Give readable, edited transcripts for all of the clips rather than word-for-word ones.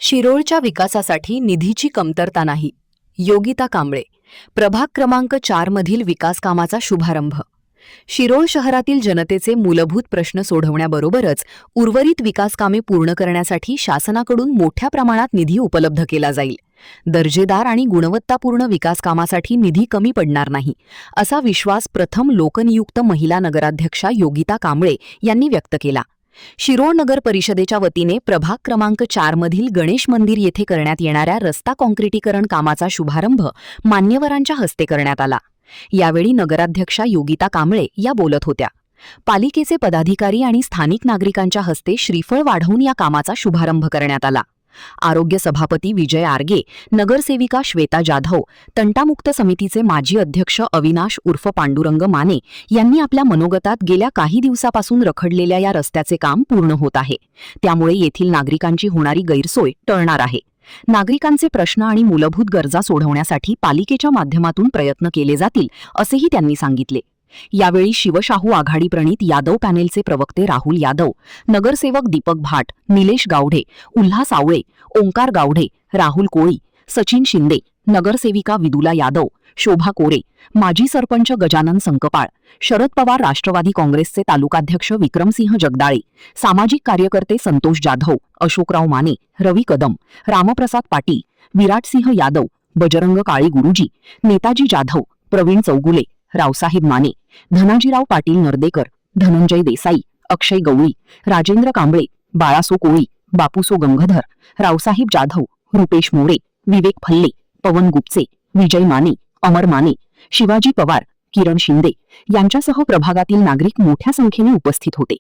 शिरोळच्या विकासासाठी निधीची कमतरता नाही. योगिता कांबळे, प्रभाग क्रमांक 4 मधील विकास कामाचा शुभारंभ. शिरोळ शहरातील जनतेचे मूलभूत प्रश्न सोडवण्याबरोबरच उर्वरित विकास कामे पूर्ण करण्यासाठी शासनाकडून मोठ्या प्रमाणात निधी उपलब्ध केला जाईल. दर्जेदार आणि गुणवत्तापूर्ण विकास कामासाठी निधी कमी पडणार नाही, असा विश्वास प्रथम लोकनियुक्त महिला नगराध्यक्षा योगिता कांबळे यांनी व्यक्त केला. शिरोळ नगर परिषदेच्या वतीने प्रभाग क्रमांक 4 मधील गणेश मंदिर येथे करण्यात येणाऱ्या रस्ता काँक्रिटीकरण कामाचा शुभारंभ मान्यवरांच्या हस्ते करण्यात आला. यावेळी नगराध्यक्षा योगिता कांबळे या बोलत होत्या. पालिकेचे पदाधिकारी आणि स्थानिक नागरिकांच्या हस्ते श्रीफळ वाढवून या कामाचा शुभारंभ करण्यात आला. आरोग्य सभापती विजय आर्गे, नगरसेविका श्वेता जाधव, तंटामुक्त समितीचे माजी अध्यक्ष अविनाश उर्फ पांडुरंग माने यांनी आपल्या मनोगतात गेल्या काही दिवसापासून रखडलेल्या या रस्त्याचे काम पूर्ण होत आहे. त्यामुळे येथील नागरिकांची होणारी गैरसोय टळणार आहे. नागरिकांचे प्रश्न आणि मूलभूत गरजा सोडवण्यासाठी पालिकेच्या माध्यमातून प्रयत्न केले जातील, असेही त्यांनी सांगितले. यावेळी शिवशाहू आघाडी प्रणित यादव पॅनेलचे प्रवक्ते राहुल यादव, नगरसेवक दीपक भाट, निलेश गावढे, उल्हास आवळे, ओंकार गावढे, राहुल कोळी, सचिन शिंदे, नगरसेविका विदुला यादव, शोभा कोरे, माजी सरपंच गजानन संकपाळ, शरद पवार राष्ट्रवादी काँग्रेसचे तालुकाध्यक्ष विक्रमसिंह जगदाळे, सामाजिक कार्यकर्ते संतोष जाधव, अशोकराव माने, रवी कदम, रामप्रसाद पाटील, विराटसिंह यादव, बजरंग काळे गुरुजी, नेताजी जाधव, प्रवीण चौगुले, रावसाहेब माने, धनाजीराव पाटील नर्देकर, धनंजय देसाई, अक्षय गवळी, राजेंद्र कांबळे, बाळासो कोळी, बापूसो गंगाधर, रावसाहेब जाधव, रुपेश मोरे, विवेक फल्ले, पवन गुप्ते, विजय माने, अमर माने, शिवाजी पवार, किरण शिंदे यांच्यासह प्रभागातील नागरिक मोठ्या संख्येने उपस्थित होते.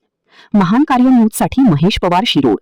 महान कार्य न्यूजसाठी महेश पवार, शिरोळ.